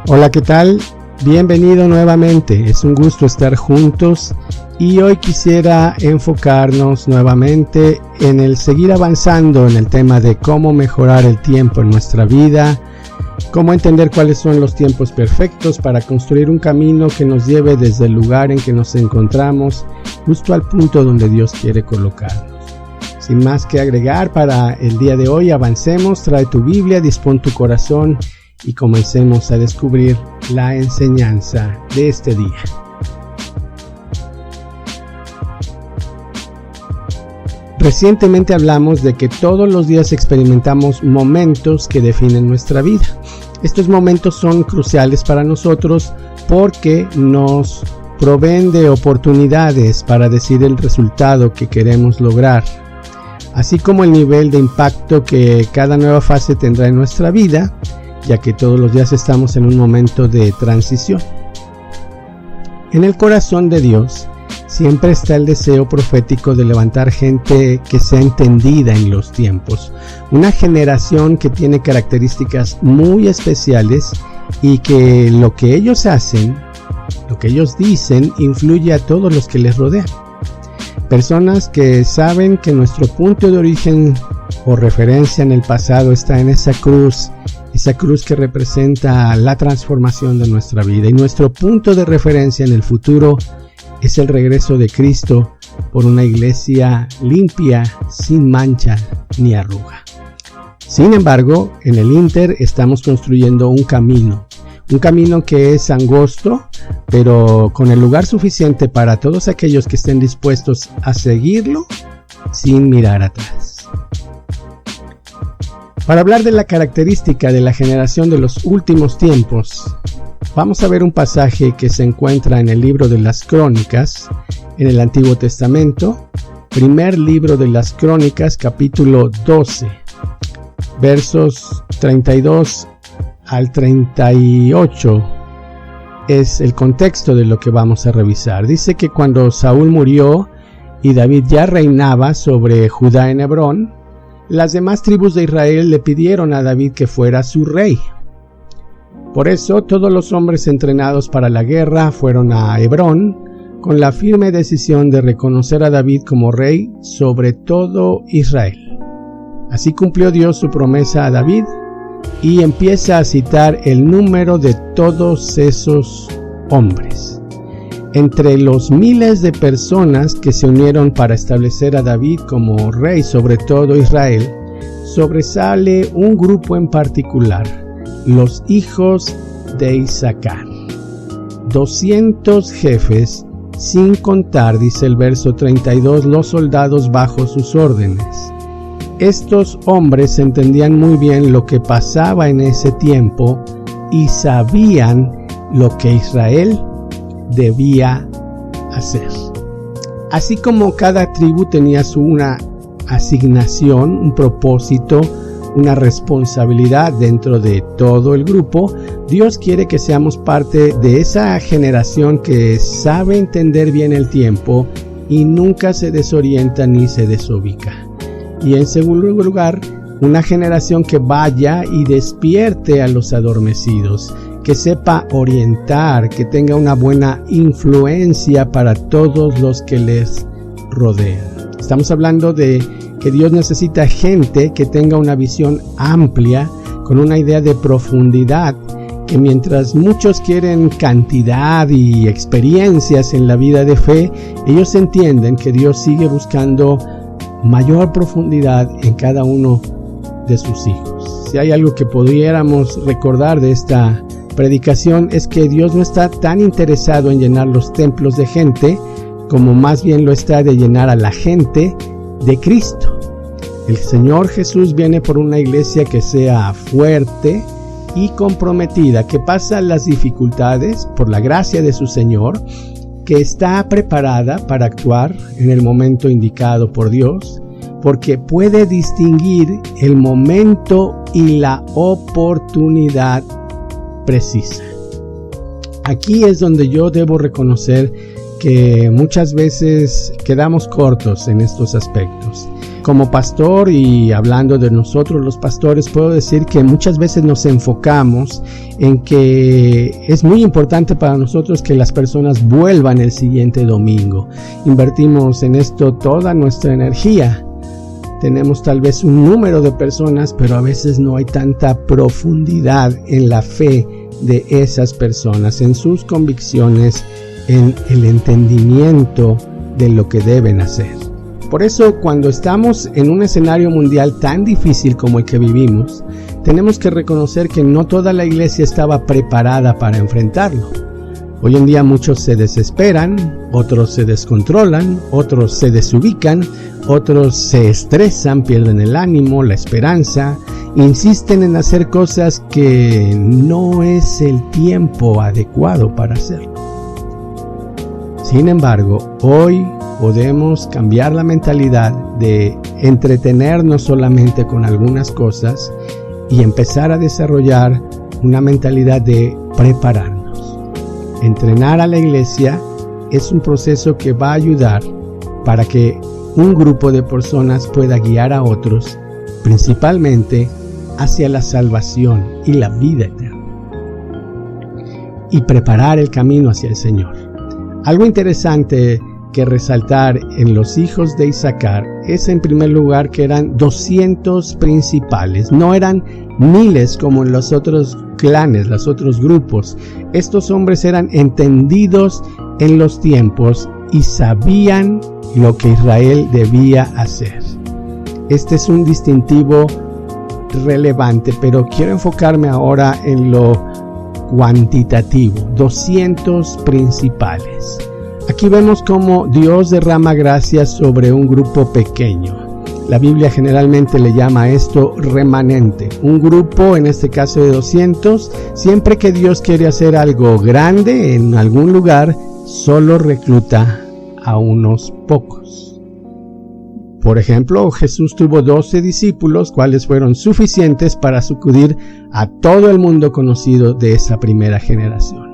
Hola, ¿qué tal? Bienvenido nuevamente, es un gusto estar juntos y hoy quisiera enfocarnos nuevamente en el seguir avanzando en el tema de cómo mejorar el tiempo en nuestra vida, cómo entender cuáles son los tiempos perfectos para construir un camino que nos lleve desde el lugar en que nos encontramos justo al punto donde Dios quiere colocarnos. Sin más que agregar para el día de hoy, avancemos, trae tu Biblia, dispón tu corazón y comencemos a descubrir la enseñanza de este día. Recientemente hablamos de que todos los días experimentamos momentos que definen nuestra vida. Estos momentos son cruciales para nosotros porque nos proveen de oportunidades para decidir el resultado que queremos lograr, así como el nivel de impacto que cada nueva fase tendrá en nuestra vida, ya que todos los días estamos en un momento de transición. En el corazón de Dios siempre está el deseo profético de levantar gente que sea entendida en los tiempos, una generación que tiene características muy especiales y que lo que ellos hacen, lo que ellos dicen, influye a todos los que les rodean. Personas que saben que nuestro punto de origen o referencia en el pasado está en esa cruz que representa la transformación de nuestra vida, y nuestro punto de referencia en el futuro es el regreso de Cristo por una iglesia limpia, sin mancha ni arruga. Sin embargo, en el Inter estamos construyendo un camino que es angosto, pero con el lugar suficiente para todos aquellos que estén dispuestos a seguirlo sin mirar atrás. Para hablar de la característica de la generación de los últimos tiempos, vamos a ver un pasaje que se encuentra en el libro de las Crónicas, en el Antiguo Testamento, primer libro de las Crónicas, capítulo 12, versos 32 al 38, es el contexto de lo que vamos a revisar. Dice que cuando Saúl murió y David ya reinaba sobre Judá en Hebrón, las demás tribus de Israel le pidieron a David que fuera su rey. Por eso todos los hombres entrenados para la guerra fueron a Hebrón con la firme decisión de reconocer a David como rey sobre todo Israel. Así cumplió Dios su promesa a David y empieza a citar el número de todos esos hombres. Entre los miles de personas que se unieron para establecer a David como rey sobre todo Israel, sobresale un grupo en particular, los hijos de Isaacar. 200 jefes, sin contar, dice el verso 32, los soldados bajo sus órdenes. Estos hombres entendían muy bien lo que pasaba en ese tiempo y sabían lo que Israel debía hacer. Así como cada tribu tenía una asignación, un propósito, una responsabilidad dentro de todo el grupo, Dios quiere que seamos parte de esa generación que sabe entender bien el tiempo y nunca se desorienta ni se desubica. Y en segundo lugar, una generación que vaya y despierte a los adormecidos, que sepa orientar, que tenga una buena influencia para todos los que les rodean. Estamos hablando de que Dios necesita gente que tenga una visión amplia, con una idea de profundidad, que mientras muchos quieren cantidad y experiencias en la vida de fe, ellos entienden que Dios sigue buscando mayor profundidad en cada uno de sus hijos. Si hay algo que pudiéramos recordar de esta predicación es que Dios no está tan interesado en llenar los templos de gente como más bien lo está de llenar a la gente de Cristo. El Señor Jesús viene por una iglesia que sea fuerte y comprometida, que pasa las dificultades por la gracia de su Señor, que está preparada para actuar en el momento indicado por Dios, porque puede distinguir el momento y la oportunidad precisa. Aquí es donde yo debo reconocer que muchas veces quedamos cortos en estos aspectos. Como pastor y hablando de nosotros los pastores, puedo decir que muchas veces nos enfocamos en que es muy importante para nosotros que las personas vuelvan el siguiente domingo. Invertimos en esto toda nuestra energía. Tenemos tal vez un número de personas, pero a veces no hay tanta profundidad en la fe de esas personas, en sus convicciones, en el entendimiento de lo que deben hacer. Por eso, cuando estamos en un escenario mundial tan difícil como el que vivimos, tenemos que reconocer que no toda la iglesia estaba preparada para enfrentarlo. Hoy en día muchos se desesperan, otros se descontrolan, otros se desubican, otros se estresan, pierden el ánimo, la esperanza, insisten en hacer cosas que no es el tiempo adecuado para hacerlo. Sin embargo, hoy podemos cambiar la mentalidad de entretenernos solamente con algunas cosas y empezar a desarrollar una mentalidad de prepararnos. Entrenar a la iglesia es un proceso que va a ayudar para que un grupo de personas pueda guiar a otros, principalmente hacia la salvación y la vida eterna, y preparar el camino hacia el Señor. Algo interesante que resaltar en los hijos de Isaacar es, en primer lugar, que eran 200 principales, no eran miles como en los otros clanes, los otros grupos. Estos hombres eran entendidos en los tiempos y sabían lo que Israel debía hacer. Este es un distintivo relevante, pero quiero enfocarme ahora en lo cuantitativo. 200 principales. Aquí vemos cómo Dios derrama gracia sobre un grupo pequeño. La Biblia generalmente le llama a esto remanente. Un grupo, en este caso de 200, siempre que Dios quiere hacer algo grande en algún lugar, solo recluta a unos pocos. Por ejemplo, Jesús tuvo 12 discípulos, cuales fueron suficientes para sacudir a todo el mundo conocido de esa primera generación.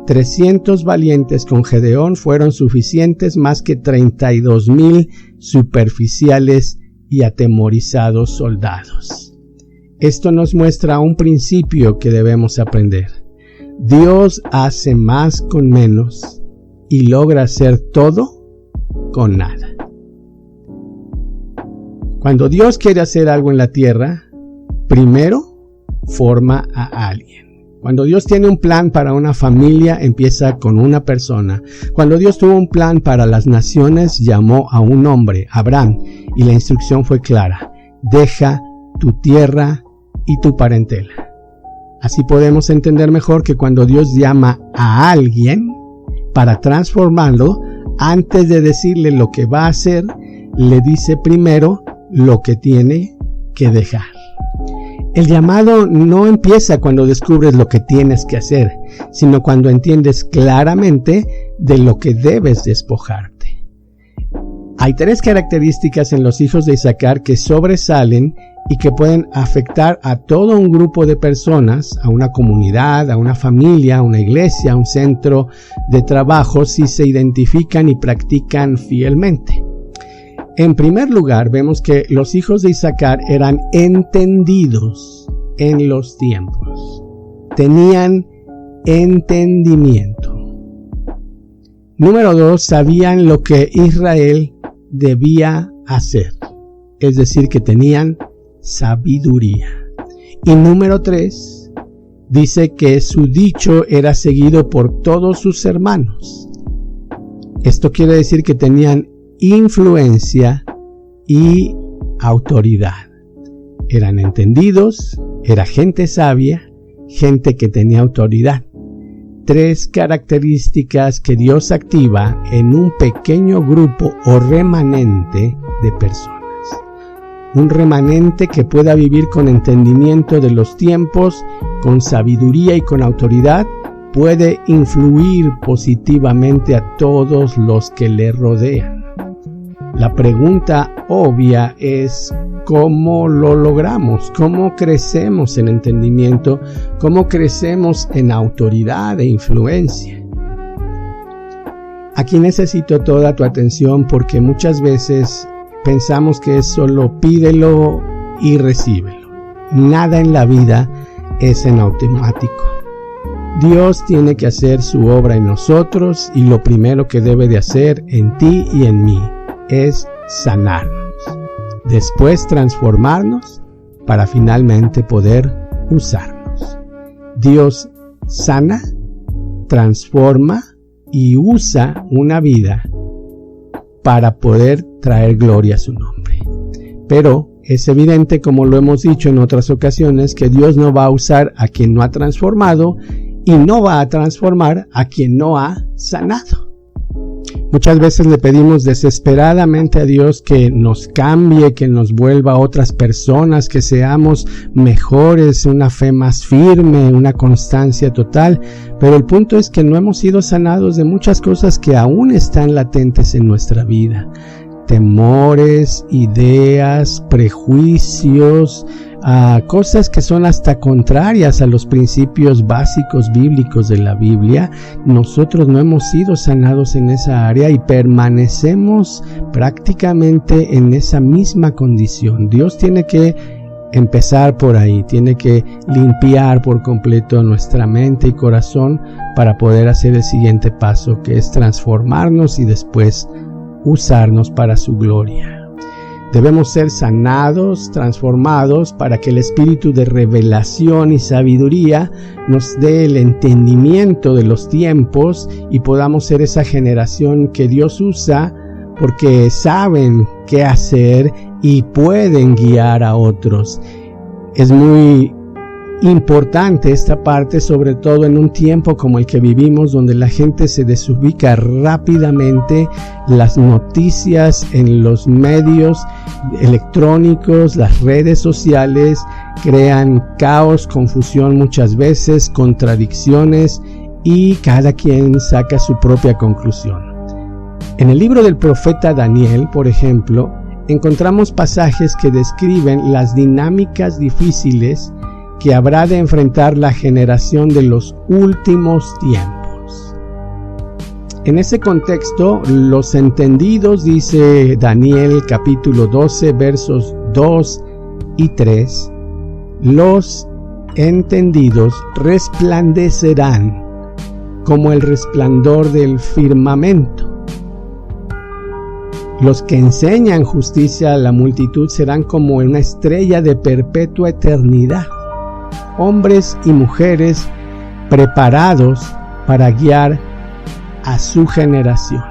300 valientes con Gedeón fueron suficientes, más que 32,000 superficiales y atemorizados soldados. Esto nos muestra un principio que debemos aprender. Dios hace más con menos y logra hacer todo con nada. Cuando Dios quiere hacer algo en la tierra, primero forma a alguien. Cuando Dios tiene un plan para una familia, empieza con una persona. Cuando Dios tuvo un plan para las naciones, llamó a un hombre, Abraham, y la instrucción fue clara: deja tu tierra y tu parentela. Así podemos entender mejor que cuando Dios llama a alguien para transformarlo, antes de decirle lo que va a hacer, le dice primero lo que tiene que dejar. El llamado no empieza cuando descubres lo que tienes que hacer, sino cuando entiendes claramente de lo que debes despojarte. Hay 3 características en los hijos de Isaacar que sobresalen y que pueden afectar a todo un grupo de personas, a una comunidad, a una familia, a una iglesia, a un centro de trabajo, si se identifican y practican fielmente. En primer lugar, vemos que los hijos de Isaacar eran entendidos en los tiempos. Tenían entendimiento. Número 2, sabían lo que Israel debía hacer. Es decir, que tenían sabiduría. Y número 3, dice que su dicho era seguido por todos sus hermanos. Esto quiere decir que tenían influencia y autoridad. Eran entendidos, era gente sabia, gente que tenía autoridad. 3 características que Dios activa en un pequeño grupo o remanente de personas. Un remanente que pueda vivir con entendimiento de los tiempos, con sabiduría y con autoridad, puede influir positivamente a todos los que le rodean. La pregunta obvia es: ¿cómo lo logramos? ¿Cómo crecemos en entendimiento? ¿Cómo crecemos en autoridad e influencia? Aquí necesito toda tu atención, porque muchas veces pensamos que es solo pídelo y recíbelo. Nada en la vida es en automático. Dios tiene que hacer su obra en nosotros y lo primero que debe de hacer en ti y en mí es sanarnos. Después transformarnos para finalmente poder usarnos. Dios sana, transforma y usa una vida para poder traer gloria a su nombre. Pero es evidente, como lo hemos dicho en otras ocasiones, que Dios no va a usar a quien no ha transformado y no va a transformar a quien no ha sanado. Muchas veces le pedimos desesperadamente a Dios que nos cambie, que nos vuelva otras personas, que seamos mejores, una fe más firme, una constancia total. Pero el punto es que no hemos sido sanados de muchas cosas que aún están latentes en nuestra vida. Temores, ideas, prejuicios, cosas que son hasta contrarias a los principios básicos bíblicos de la Biblia. Nosotros no hemos sido sanados en esa área y permanecemos prácticamente en esa misma condición. Dios tiene que empezar por ahí, tiene que limpiar por completo nuestra mente y corazón para poder hacer el siguiente paso, que es transformarnos y después usarnos para su gloria. Debemos ser sanados, transformados, para que el espíritu de revelación y sabiduría nos dé el entendimiento de los tiempos y podamos ser esa generación que Dios usa porque saben qué hacer y pueden guiar a otros. Es muy importante esta parte, sobre todo en un tiempo como el que vivimos, donde la gente se desubica rápidamente. Las noticias en los medios electrónicos, las redes sociales crean caos, confusión muchas veces, contradicciones, y cada quien saca su propia conclusión. En el libro del profeta Daniel, por ejemplo, encontramos pasajes que describen las dinámicas difíciles que habrá de enfrentar la generación de los últimos tiempos. En ese contexto, los entendidos, dice Daniel capítulo 12, versos 2 y 3, los entendidos resplandecerán como el resplandor del firmamento. Los que enseñan justicia a la multitud serán como una estrella de perpetua eternidad. Hombres y mujeres preparados para guiar a su generación.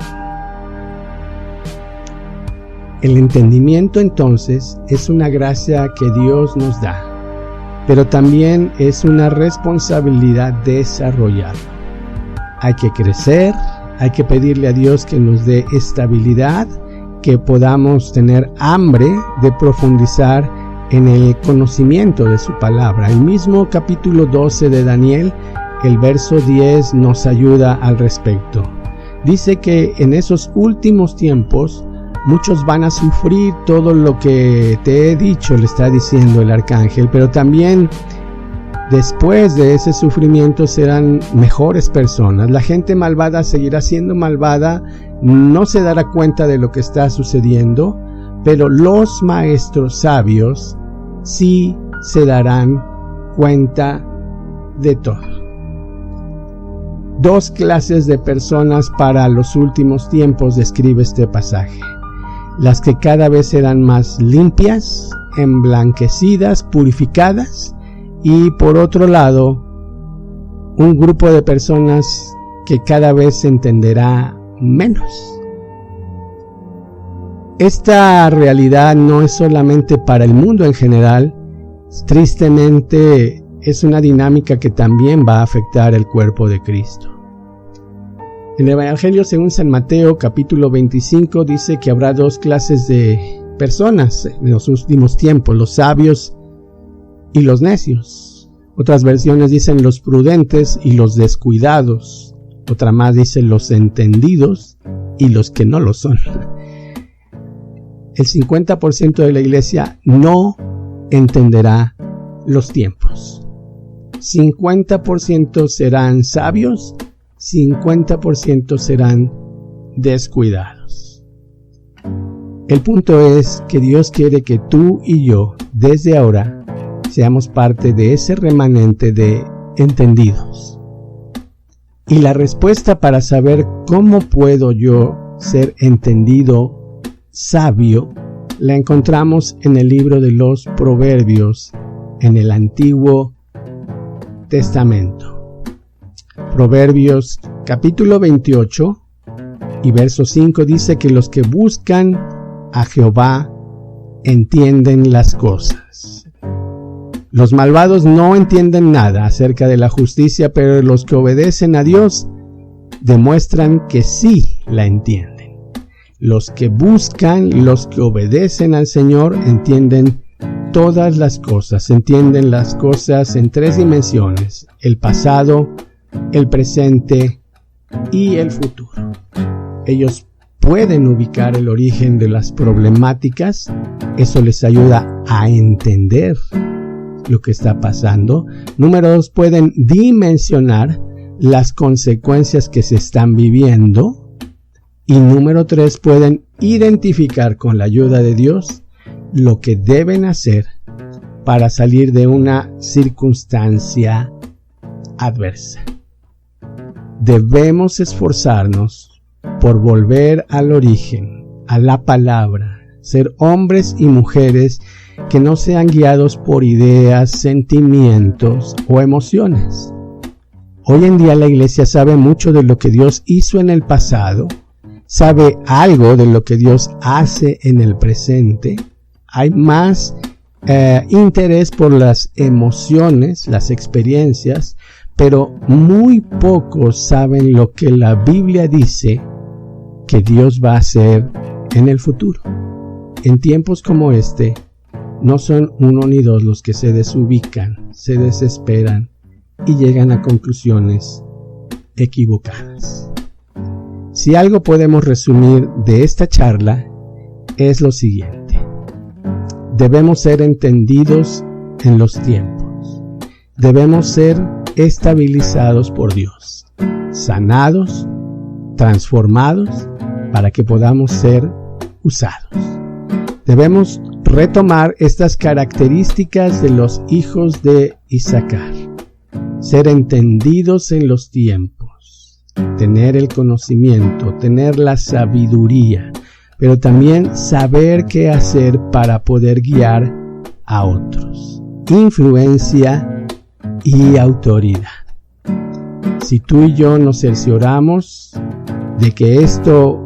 El entendimiento entonces es una gracia que Dios nos da, pero también es una responsabilidad desarrollarlo. Hay que crecer, hay que pedirle a Dios que nos dé estabilidad, que podamos tener hambre de profundizar en el conocimiento de su palabra. El mismo capítulo 12 de Daniel, el verso 10 nos ayuda al respecto. Dice que en esos últimos tiempos muchos van a sufrir todo lo que te he dicho, le está diciendo el arcángel, pero también después de ese sufrimiento serán mejores personas. La gente malvada seguirá siendo malvada, no se dará cuenta de lo que está sucediendo, pero los maestros sabios sí se darán cuenta de todo. Dos clases de personas para los últimos tiempos describe este pasaje: las que cada vez serán más limpias, emblanquecidas, purificadas, y por otro lado, un grupo de personas que cada vez se entenderá menos. Esta realidad no es solamente para el mundo en general, tristemente es una dinámica que también va a afectar el cuerpo de Cristo. En el Evangelio según San Mateo capítulo 25 dice que habrá dos clases de personas en los últimos tiempos: los sabios y los necios. Otras versiones dicen los prudentes y los descuidados. Otra más dice los entendidos y los que no lo son. El 50% de la iglesia no entenderá los tiempos. 50% serán sabios, 50% serán descuidados. El punto es que Dios quiere que tú y yo, desde ahora, seamos parte de ese remanente de entendidos. Y la respuesta para saber cómo puedo yo ser entendido, sabio, la encontramos en el libro de los Proverbios, en el Antiguo Testamento. Proverbios capítulo 28 y verso 5 dice que los que buscan a Jehová entienden las cosas. Los malvados no entienden nada acerca de la justicia, pero los que obedecen a Dios demuestran que sí la entienden. Los que buscan, los que obedecen al Señor, entienden todas las cosas, entienden las cosas en 3 dimensiones: el pasado, el presente y el futuro. Ellos pueden ubicar el origen de las problemáticas, eso les ayuda a entender lo que está pasando. Número 2, pueden dimensionar las consecuencias que se están viviendo. Y número 3, pueden identificar con la ayuda de Dios lo que deben hacer para salir de una circunstancia adversa. Debemos esforzarnos por volver al origen, a la palabra, ser hombres y mujeres que no sean guiados por ideas, sentimientos o emociones. Hoy en día la iglesia sabe mucho de lo que Dios hizo en el pasado, sabe algo de lo que Dios hace en el presente. Hay más interés por las emociones, las experiencias, pero muy pocos saben lo que la Biblia dice que Dios va a hacer en el futuro. En tiempos como este, no son 1 ni 2 los que se desubican, se desesperan y llegan a conclusiones equivocadas. Si algo podemos resumir de esta charla, es lo siguiente: debemos ser entendidos en los tiempos, debemos ser estabilizados por Dios, sanados, transformados, para que podamos ser usados. Debemos retomar estas características de los hijos de Isaacar: ser entendidos en los tiempos, tener el conocimiento, tener la sabiduría, pero también saber qué hacer para poder guiar a otros. Influencia y autoridad. Si tú y yo nos cercioramos de que esto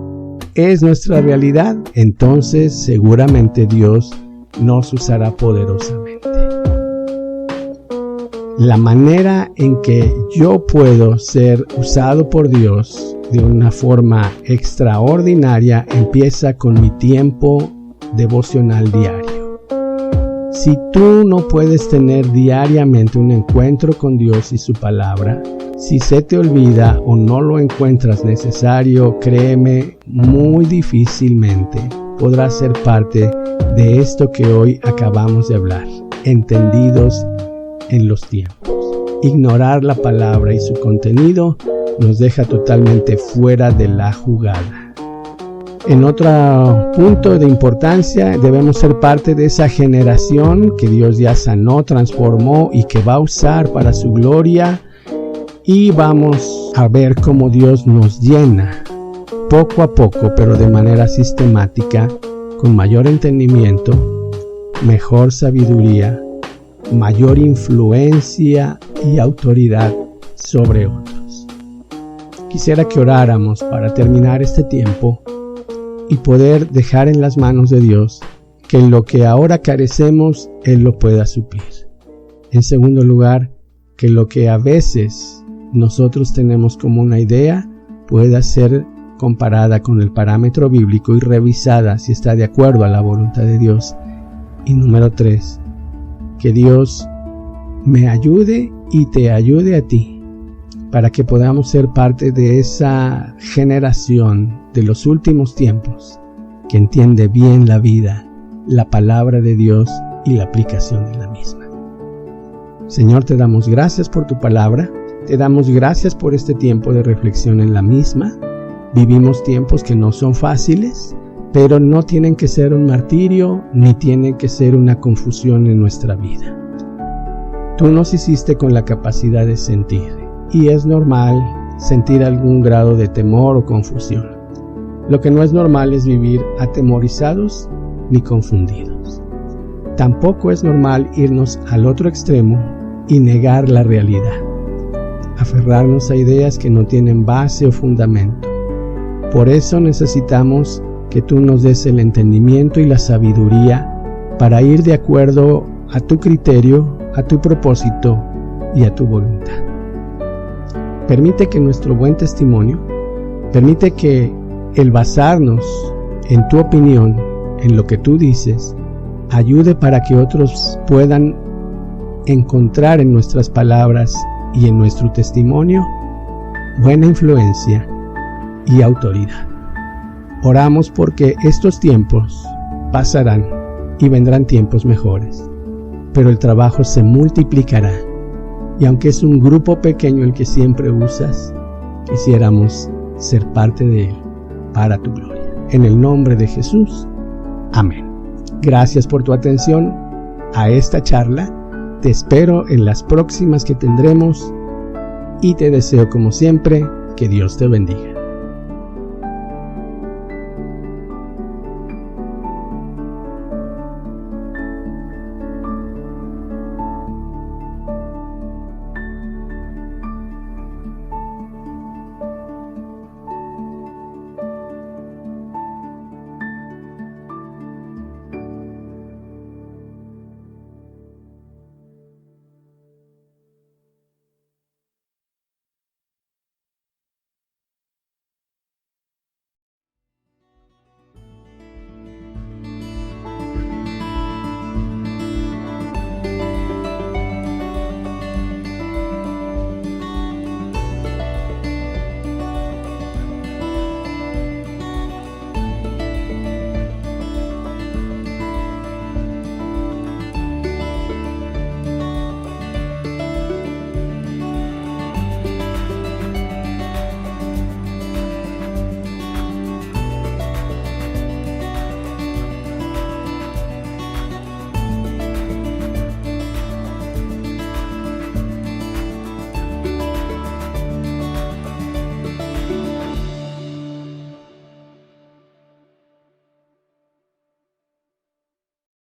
es nuestra realidad, entonces seguramente Dios nos usará poderosamente. La manera en que yo puedo ser usado por Dios de una forma extraordinaria empieza con mi tiempo devocional diario. Si tú no puedes tener diariamente un encuentro con Dios y su palabra, si se te olvida o no lo encuentras necesario, créeme, muy difícilmente podrás ser parte de esto que hoy acabamos de hablar, entendidos en los tiempos. Ignorar la palabra y su contenido nos deja totalmente fuera de la jugada. En otro punto de importancia, debemos ser parte de esa generación que Dios ya sanó, transformó y que va a usar para su gloria. Y vamos a ver cómo Dios nos llena poco a poco, pero de manera sistemática, con mayor entendimiento, mejor sabiduría, mayor influencia y autoridad sobre otros. Quisiera que oráramos para terminar este tiempo y poder dejar en las manos de Dios que lo que ahora carecemos, Él lo pueda suplir. En segundo lugar, que lo que a veces nosotros tenemos como una idea pueda ser comparada con el parámetro bíblico y revisada si está de acuerdo a la voluntad de Dios. Y número 3, que Dios me ayude y te ayude a ti para que podamos ser parte de esa generación de los últimos tiempos que entiende bien la vida, la palabra de Dios y la aplicación de la misma. Señor, te damos gracias por tu palabra, te damos gracias por este tiempo de reflexión en la misma. Vivimos tiempos que no son fáciles, pero no tienen que ser un martirio ni tienen que ser una confusión en nuestra vida. Tú nos hiciste con la capacidad de sentir, y es normal sentir algún grado de temor o confusión. Lo que no es normal es vivir atemorizados ni confundidos. Tampoco es normal irnos al otro extremo y negar la realidad, aferrarnos a ideas que no tienen base o fundamento. Por eso necesitamos que tú nos des el entendimiento y la sabiduría para ir de acuerdo a tu criterio, a tu propósito y a tu voluntad. Permite que nuestro buen testimonio, permite que el basarnos en tu opinión, en lo que tú dices, ayude para que otros puedan encontrar en nuestras palabras y en nuestro testimonio buena influencia y autoridad. Oramos porque estos tiempos pasarán y vendrán tiempos mejores, pero el trabajo se multiplicará, y aunque es un grupo pequeño el que siempre usas, quisiéramos ser parte de él para tu gloria. En el nombre de Jesús, amén. Gracias por tu atención a esta charla. Te espero en las próximas que tendremos y te deseo como siempre que Dios te bendiga.